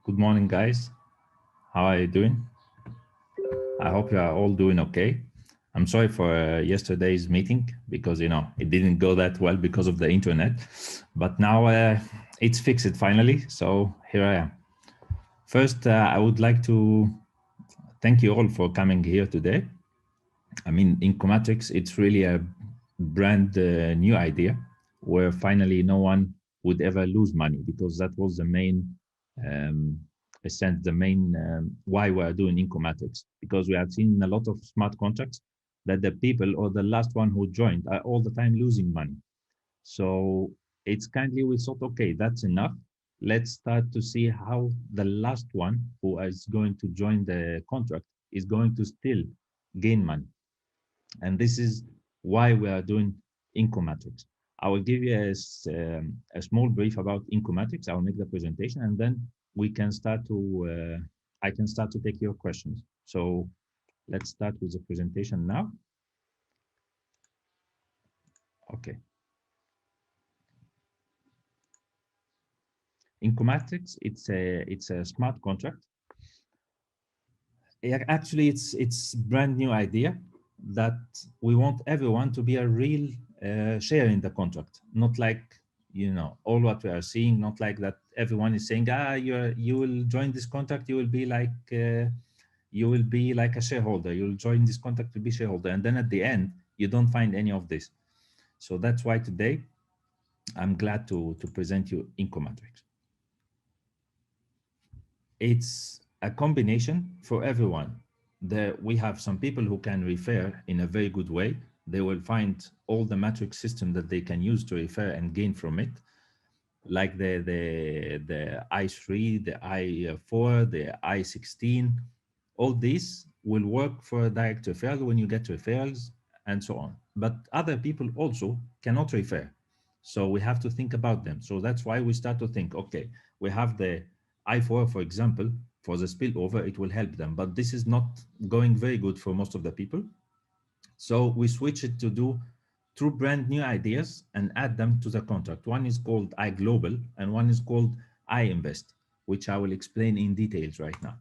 Good morning, guys. How are you doing? I hope you are all doing okay. I'm sorry for yesterday's meeting because it didn't go that well because of the internet, but now it's fixed finally. So here I am. First, I would like to thank you all for coming here today. I mean, IncoMatrix, it's really a brand new idea where finally no one would ever lose money because that was the main, um, the main why we're doing IncoMatrix, because we have seen a lot of smart contracts that the people or the last one who joined are all the time losing money. So it's kindly we thought, okay, that's enough. Let's start to see how the last one who is going to join the contract is going to still gain money. And this is why we are doing IncoMatrix. I will give you a small brief about IncoMatrix. I'll make the presentation, and then we can start to, I can start to take your questions. So let's start with the presentation now. Okay. IncoMatrix, it's a smart contract. Actually, it's brand new idea that we want everyone to be a real share in the contract, not like all what we are seeing, not like that everyone is saying you will join this contract, you will be like a shareholder, you'll join this contract to be shareholder, and then at the end you don't find any of this. So that's why today I'm glad to present you IncoMatrix. It's a combination for everyone. We have some people who can refer in a very good way. They will find all the matrix system that they can use to refer and gain from it, like the I3, the I4, the I16. All these will work for a direct referral when you get referrals and so on. But other people also cannot refer. So we have to think about them. So that's why we start to think, okay, we have the I4, for example, for the spillover, it will help them. But this is not going very good for most of the people. So we switch it to do two brand new ideas and add them to the contract. One is called iGlobal and one is called iInvest, which I will explain in details right now.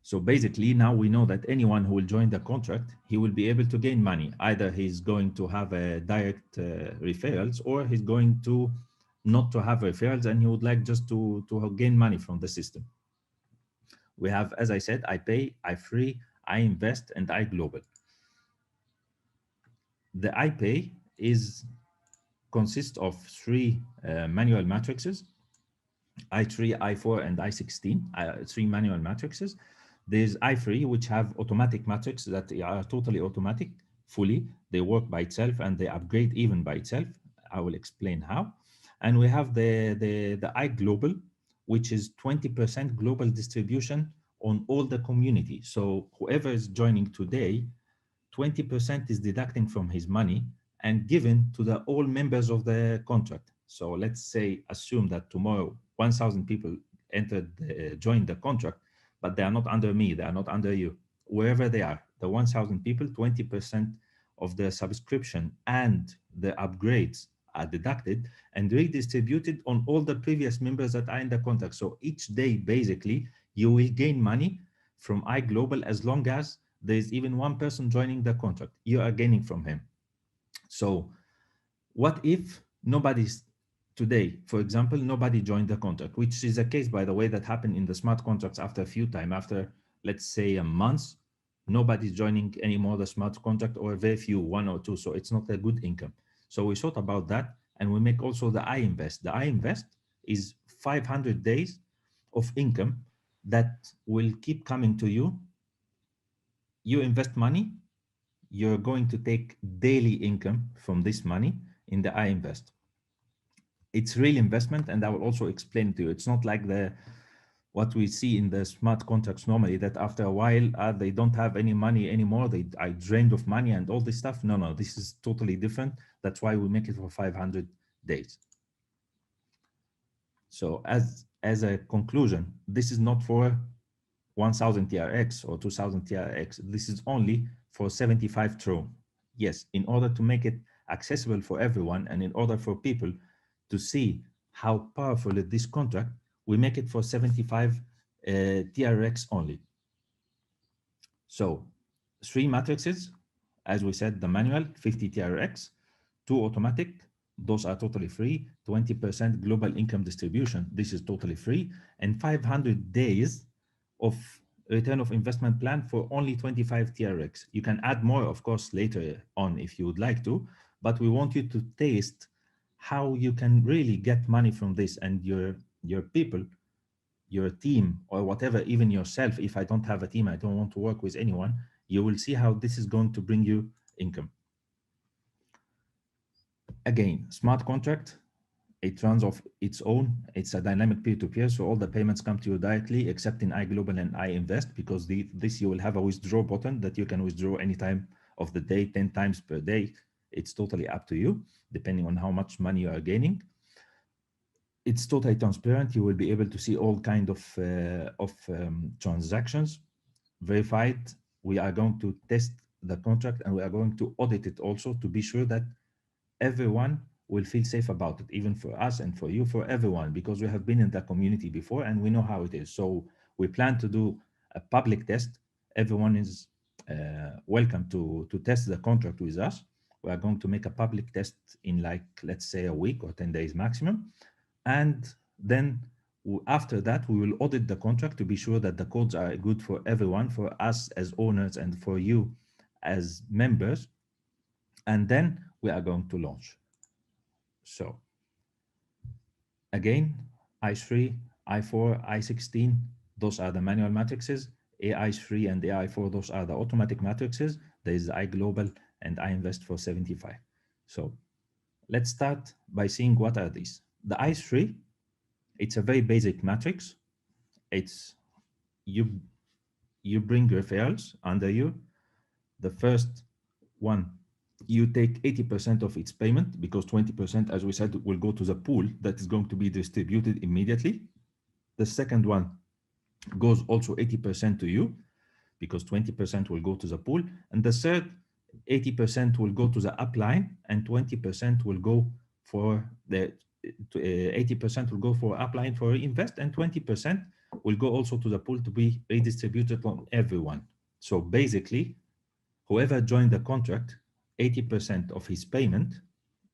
So basically now we know that anyone who will join the contract, he will be able to gain money. Either he's going to have a direct referrals, or he's going to not to have referrals and he would like just to gain money from the system. We have, as I said, iPay, iFree, iInvest, and iGlobal. The iPay consists of three manual matrices, I3, I4, and I16, three manual matrices. There's I3, which have automatic matrix that are totally automatic, fully. They work by itself and they upgrade even by itself. I will explain how. And we have the iGlobal, which is 20% global distribution on all the community. So whoever is joining today, 20% is deducting from his money and given to the all members of the contract. So let's say, assume that tomorrow 1,000 people joined the contract, but they are not under me, they are not under you. Wherever they are, the 1,000 people, 20% of the subscription and the upgrades are deducted and redistributed on all the previous members that are in the contract. So each day, basically, you will gain money from iGlobal as long as there's even one person joining the contract, you are gaining from him. So what if nobody's today, for example, nobody joined the contract, which is a case, by the way, that happened in the smart contracts after a few time, after, let's say, a month, nobody's joining anymore the smart contract, or very few, one or two. So it's not a good income. So we thought about that, and we make also the iInvest. The iInvest is 500 days of income that will keep coming to you. You invest money, you're going to take daily income from this money in the iInvest. It's real investment, and I will also explain to you. It's not like what we see in the smart contracts normally, that after a while they don't have any money anymore, they are drained of money and all this stuff. No, this is totally different. That's why we make it for 500 days. So as a conclusion, this is not for 1,000 TRX or 2,000 TRX. This is only for 75 Tron. Yes, in order to make it accessible for everyone and in order for people to see how powerful is this contract, we make it for 75 TRX only. So 3 matrices, as we said, the manual 50 TRX, 2 automatic, those are totally free, 20% global income distribution, this is totally free, and 500 days of return of investment plan for only 25 TRX. You can add more, of course, later on if you would like to, but we want you to taste how you can really get money from this, and your people, your team, or whatever, even yourself. If I don't have a team, I don't want to work with anyone, you will see how this is going to bring you income. Again, smart contract, it runs off its own. It's a dynamic peer-to-peer, so all the payments come to you directly, except in iGlobal and iInvest, because this you will have a withdraw button that you can withdraw any time of the day, 10 times per day. It's totally up to you, depending on how much money you are gaining. It's totally transparent. You will be able to see all kind of transactions verified. We are going to test the contract, and we are going to audit it also to be sure that everyone will feel safe about it, even for us and for you, for everyone, because we have been in the community before and we know how it is. So we plan to do a public test. Everyone is welcome to test the contract with us. We are going to make a public test in, like, let's say a week or 10 days maximum. And then after that, we will audit the contract to be sure that the codes are good for everyone, for us as owners and for you as members. And then we are going to launch. So again, I3, I4, I16, those are the manual matrices. AI3 and AI4, those are the automatic matrices. There is iGlobal and iInvest for 75. So let's start by seeing what are these. The I3, it's a very basic matrix. It's you bring referrals under you. The first one, you take 80% of its payment, because 20%, as we said, will go to the pool that is going to be distributed immediately. The second one goes also 80% to you, because 20% will go to the pool. And the third, 80% will go to the upline, and 20% will go for the 80% will go for upline for invest, and 20% will go also to the pool to be redistributed on everyone. So basically, whoever joined the contract, 80% of his payment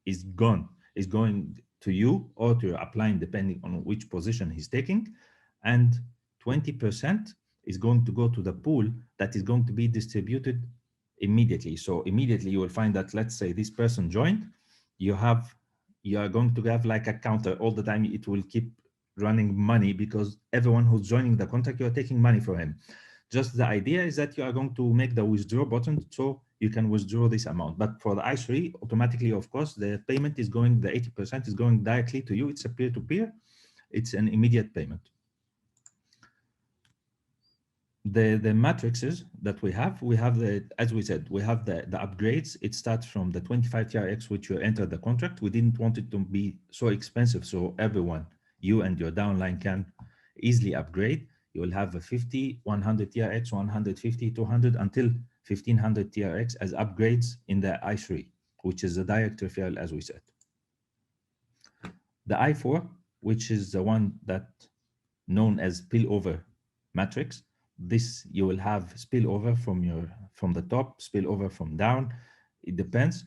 is gone, is going to you or to your upline, depending on which position he's taking. And 20% is going to go to the pool that is going to be distributed immediately. So immediately you will find that, let's say this person joined, you are going to have like a counter all the time. It will keep running money, because everyone who's joining the contract, you're taking money from him. Just the idea is that you are going to make the withdraw button so you can withdraw this amount. But for the I3, automatically, of course, the payment is going, the 80% is going directly to you. It's a peer-to-peer. It's an immediate payment. The matrices that we have the, as we said, we have the upgrades. It starts from the 25 TRX, which you enter the contract. We didn't want it to be so expensive, so everyone, you and your downline, can easily upgrade. You will have a 50, 100 TRX, 150, 200, until 1500 TRX as upgrades in the I3, which is the direct referral, as we said. The I4, which is the one that known as spillover matrix. This you will have spillover from the top, spillover from down. It depends.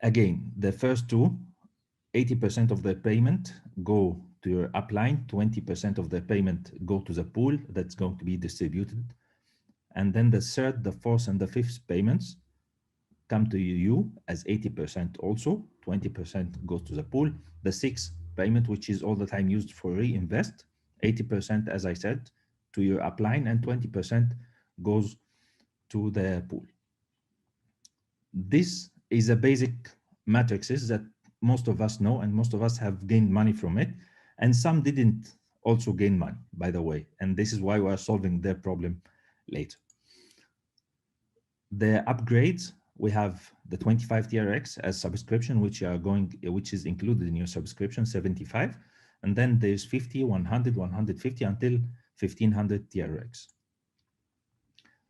Again, the first two, 80% of the payment go to your upline, 20% of the payment go to the pool that's going to be distributed. And then the third, the fourth, and the fifth payments come to you as 80% also, 20% goes to the pool. The sixth payment, which is all the time used for reinvest, 80%, as I said, to your upline, and 20% goes to the pool. This is a basic matrices that most of us know, and most of us have gained money from it, and some didn't also gain money, by the way, and this is why we are solving their problem later. The upgrades, we have the 25 TRX as subscription, which is included in your subscription, 75, and then there's 50, 100, 150 until 1500 TRX.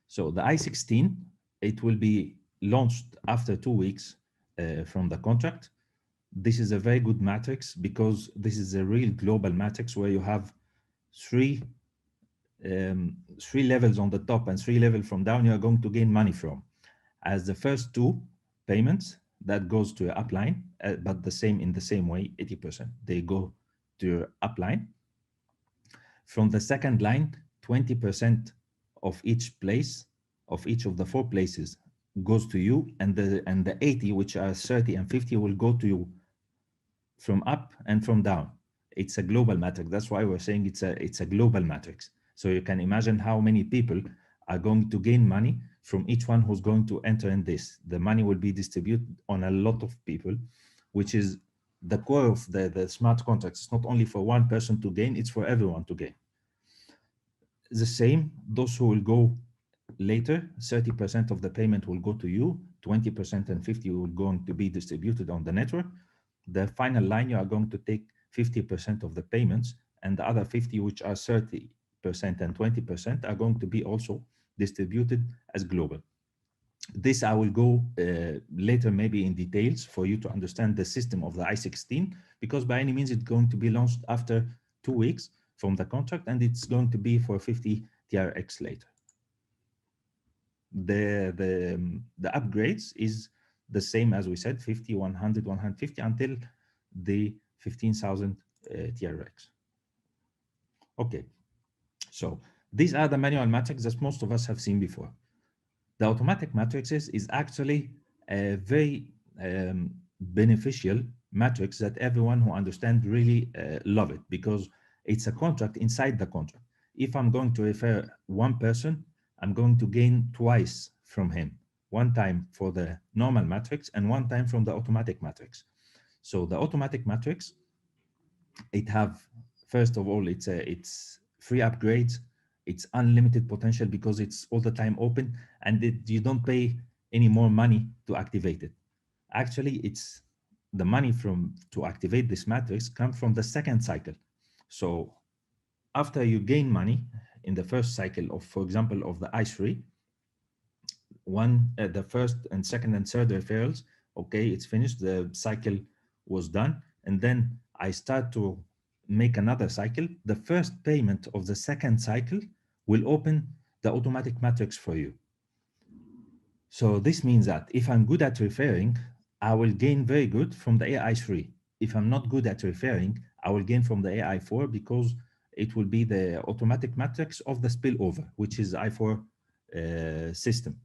So the I16, it will be launched after 2 weeks from the contract. This is a very good matrix because this is a real global matrix where you have three three levels on the top and three levels from down you are going to gain money from. As the first two payments, that goes to your upline, but the same in the same way, 80%. They go to your upline. From the second line, 20% of each place, of each of the four places, goes to you, and the 80, which are 30 and 50, will go to you from up and from down. It's a global matrix. That's why we're saying it's a global matrix. So you can imagine how many people are going to gain money from each one who's going to enter in this. The money will be distributed on a lot of people, which is the core of the smart contracts. It's not only for one person to gain, it's for everyone to gain. The same, those who will go later, 30% of the payment will go to you, 20% and 50 will going to be distributed on the network. The final line, you are going to take 50% of the payments, and the other 50, which are 30% and 20%, are going to be also distributed as global. This I will go later maybe in details for you to understand the system of the I-16, because by any means it's going to be launched after 2 weeks from the contract, and it's going to be for 50 TRX later. The upgrades is the same as we said, 50, 100, 150 until the 15,000 TRX. Okay, so these are the manual matrix that most of us have seen before. The automatic matrices is actually a very beneficial matrix that everyone who understands really love it, because it's a contract inside the contract. If I'm going to refer one person, I'm going to gain twice from him, one time for the normal matrix and one time from the automatic matrix. So the automatic matrix, it have, first of all, it's free upgrades, it's unlimited potential because it's all the time open, and you don't pay any more money to activate it. Actually, it's the money to activate this matrix comes from the second cycle. So after you gain money in the first cycle of, for example, of the I3, the first and second and third referrals, okay, it's finished, the cycle was done, and then I start to make another cycle. The first payment of the second cycle will open the automatic matrix for you. So this means that if I'm good at referring, I will gain very good from the AI3. If I'm not good at referring, I will gain from the AI4, because it will be the automatic matrix of the spillover, which is I4 system.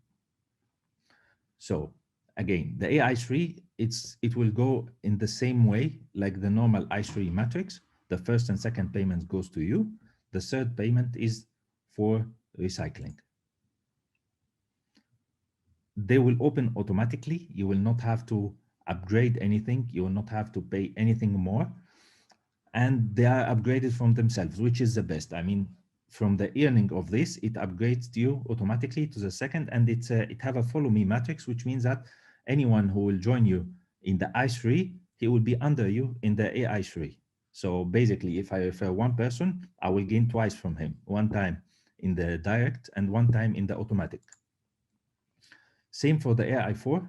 So again, the AI3, it will go in the same way like the normal I3 matrix. The first and second payment goes to you. The third payment is for recycling. They will open automatically. You will not have to upgrade anything. You will not have to pay anything more. And they are upgraded from themselves, which is the best. I mean, from the earning of this, it upgrades you automatically to the second, and it have a follow me matrix, which means that anyone who will join you in the I3, he will be under you in the AI3. So basically, if I refer one person, I will gain twice from him, one time in the direct and one time in the automatic. Same for the AI4,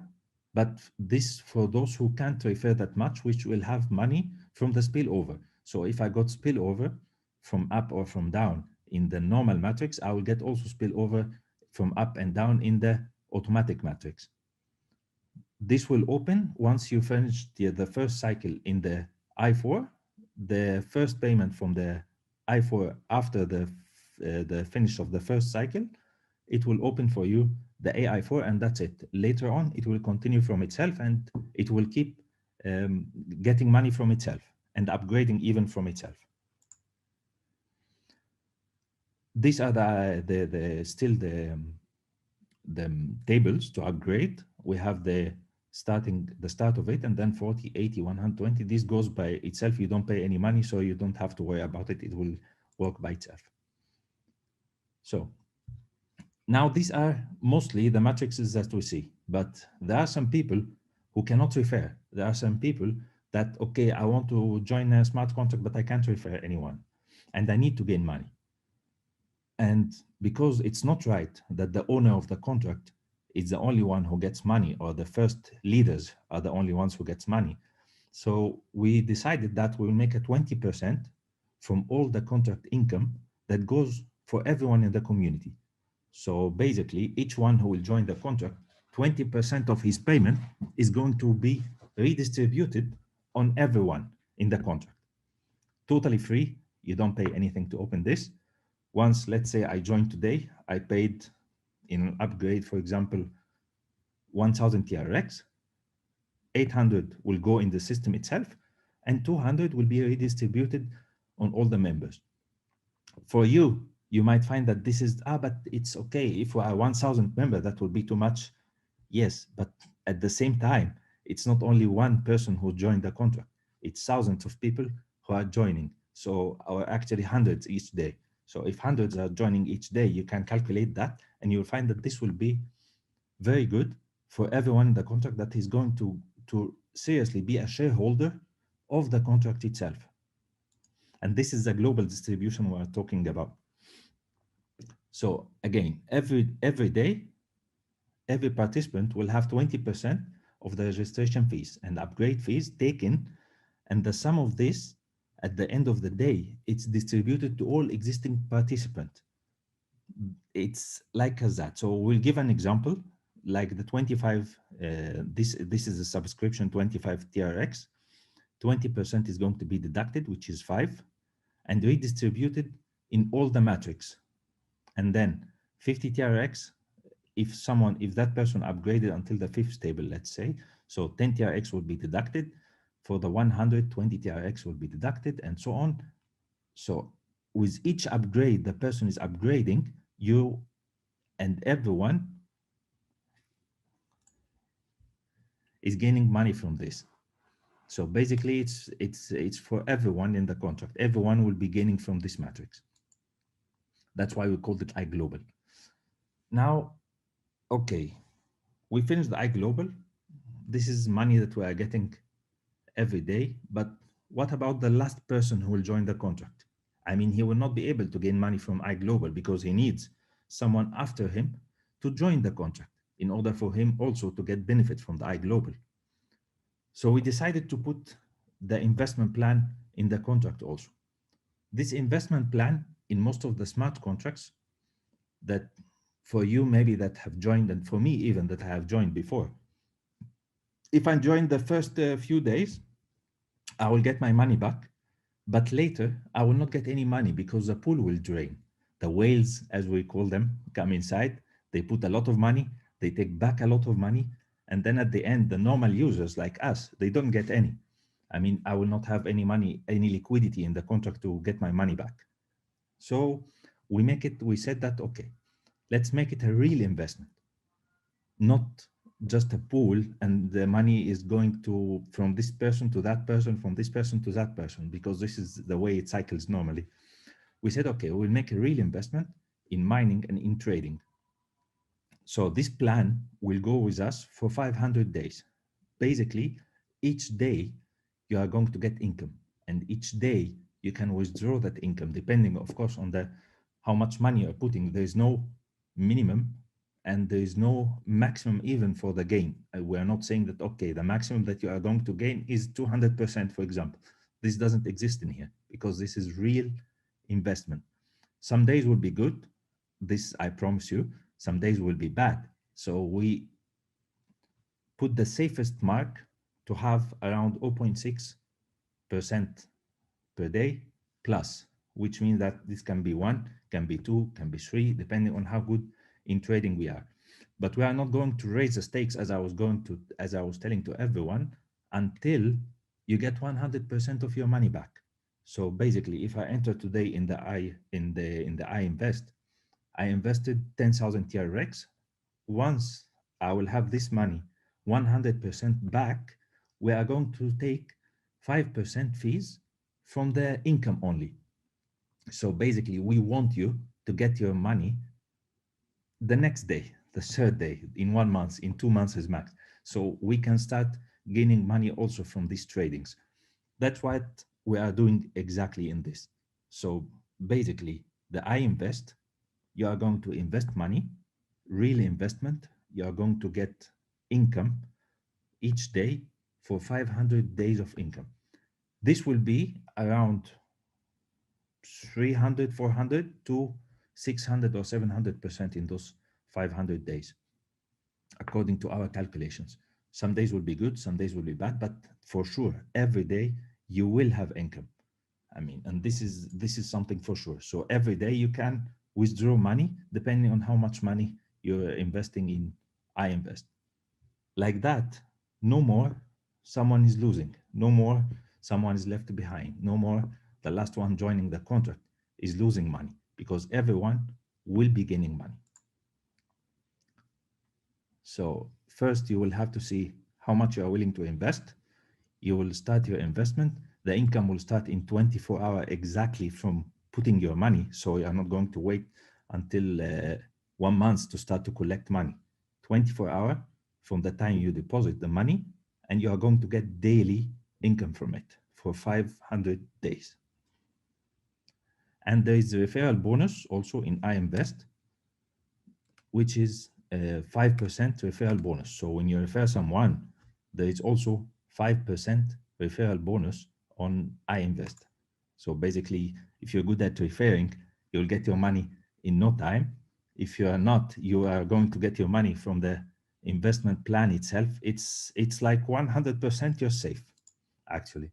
but this for those who can't refer that much, which will have money from the spillover. So if I got spillover from up or from down in the normal matrix, I will get also spillover from up and down in the automatic matrix. This will open once you finish the first cycle in the I4. The first payment from the I4 after the finish of the first cycle, it will open for you the AI4, and that's it. Later on, it will continue from itself, and it will keep getting money from itself and upgrading even from itself. These are still the tables to upgrade. We have the start of it, and then 40, 80, 120. This goes by itself. You don't pay any money, so you don't have to worry about it. It will work by itself. So now these are mostly the matrices that we see, but there are some people who cannot refer. There are some people that, okay, I want to join a smart contract, but I can't refer anyone, and I need to gain money. And because it's not right that the owner of the contract is the only one who gets money, or the first leaders are the only ones who gets money, So we decided that we'll make a 20% from all the contract income that goes for everyone in the community. So basically, each one who will join the contract, 20% of his payment is going to be redistributed on everyone in the contract. Totally free. You don't pay anything to open this. Once, let's say I joined today, I paid in an upgrade, for example, 1000 TRX, 800 will go in the system itself, and 200 will be redistributed on all the members. For you, you might find that this is, but it's okay. If we are 1000 member, that will be too much. Yes, but at the same time, it's not only one person who joined the contract, it's thousands of people who are joining. So, or actually hundreds each day. So if hundreds are joining each day, you can calculate that and you'll find that this will be very good for everyone in the contract that is going to seriously be a shareholder of the contract itself. And this is the global distribution we're talking about. So again, every day, every participant will have 20% of the registration fees and upgrade fees taken, and the sum of this at the end of the day, it's distributed to all existing participants. It's like that. So we'll give an example, like the 25, this is a subscription 25 TRX, 20% is going to be deducted, which is 5, and redistributed in all the matrix. And then 50 TRX, if that person upgraded until the 5th table, let's say, so 10 TRX will be deducted. For the 120 TRX will be deducted, and so on. So with each upgrade the person is upgrading, you and everyone is gaining money from this. So basically, it's for everyone in the contract. Everyone will be gaining from this matrix. That's why we called it iGlobal. Now, okay, we finished the iGlobal. This is money that we are getting every day. But what about the last person who will join the contract? I mean, he will not be able to gain money from iGlobal because he needs someone after him to join the contract in order for him also to get benefit from the iGlobal. So we decided to put the investment plan in the contract also. This investment plan in most of the smart contracts that for you maybe that have joined, and for me even that I have joined before, if I join the first few days, I will get my money back, but later I will not get any money because the pool will drain. The whales, as we call them, come inside, they put a lot of money, they take back a lot of money, and then at the end, the normal users like us, they don't get any. I mean, I will not have any money, any liquidity in the contract to get my money back. So we said that, okay, let's make it a real investment, not just a pool and the money is going to from this person to that person, from this person to that person, because this is the way it cycles normally. We said, okay, we'll make a real investment in mining and in trading. So this plan will go with us for 500 days. Basically, each day you are going to get income, and each day you can withdraw that income depending, of course, on the how much money you're putting. There is no minimum and there is no maximum even for the gain. We are not saying that, okay, the maximum that you are going to gain is 200%, for example. This doesn't exist in here because this is real investment. Some days will be good. This, I promise you. Some days will be bad. So we put the safest mark to have around 0.6% per day plus, which means that this can be 1, can be 2, can be 3, depending on how good in trading we are. But we are not going to raise the stakes as I was telling to everyone until you get 100% of your money back. So basically, if I enter today in the I invest, I invested 10,000 TRX. Once I will have this money 100% back, we are going to take 5% fees from the income only. So basically, we want you to get your money the next day, the third day, in 1 month, in 2 months is max. So we can start gaining money also from these tradings. That's what we are doing exactly in this. So basically, the I invest, you are going to invest money, real investment. You are going to get income each day for 500 days of income. This will be around 300, 400 to 600 or 700% in those 500 days, according to our calculations. Some days will be good, some days will be bad, but for sure, every day you will have income. I mean, and this is something for sure. So every day you can withdraw money depending on how much money you're investing in iInvest. Like that, no more someone is losing, no more someone is left behind, no more the last one joining the contract is losing money, because everyone will be gaining money. So first you will have to see how much you are willing to invest. You will start your investment. The income will start in 24 hours exactly from putting your money. So you are not going to wait until 1 month to start to collect money. 24 hours from the time you deposit the money, and you are going to get daily income from it for 500 days. And there is a referral bonus also in iInvest, which is a 5% referral bonus. So when you refer someone, there is also 5% referral bonus on iInvest. So basically, if you're good at referring, you'll get your money in no time. If you are not, you are going to get your money from the investment plan itself. It's like 100% you're safe, actually,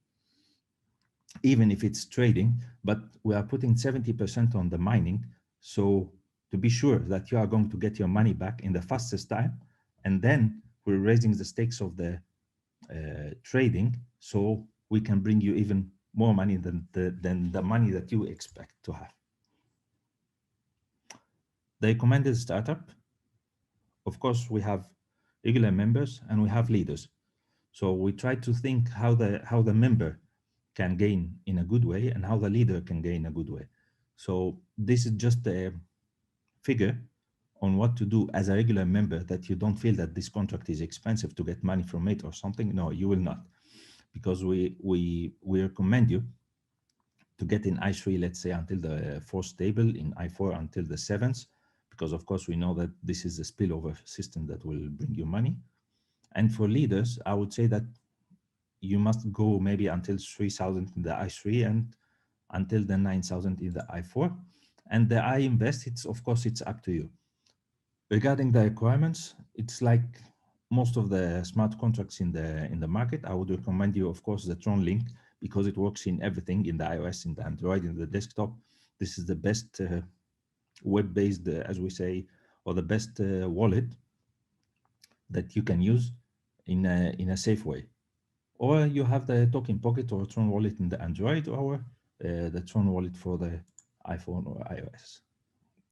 even if it's trading, but we are putting 70% on the mining. So to be sure that you are going to get your money back in the fastest time, and then we're raising the stakes of the trading, so we can bring you even more money than the money that you expect to have. The recommended startup, of course, we have regular members and we have leaders. So we try to think how the member can gain in a good way and how the leader can gain in a good way. So this is just a figure on what to do as a regular member, that you don't feel that this contract is expensive to get money from it or something. No, you will not, because we recommend you to get in I3, let's say, until the fourth table, in I4 until the seventh, because of course we know that this is a spillover system that will bring you money. And for leaders, I would say that you must go maybe until 3,000 in the I3 and until the 9,000 in the I4. And the iInvest, it's of course, it's up to you. Regarding the requirements, it's like most of the smart contracts in the market. I would recommend you, of course, the Tron Link, because it works in everything, in the iOS, in the Android, in the desktop. This is the best web-based, as we say, or the best wallet that you can use in a safe way. Or you have the Token Pocket or Tron Wallet in the Android, or the Tron Wallet for the iPhone or iOS.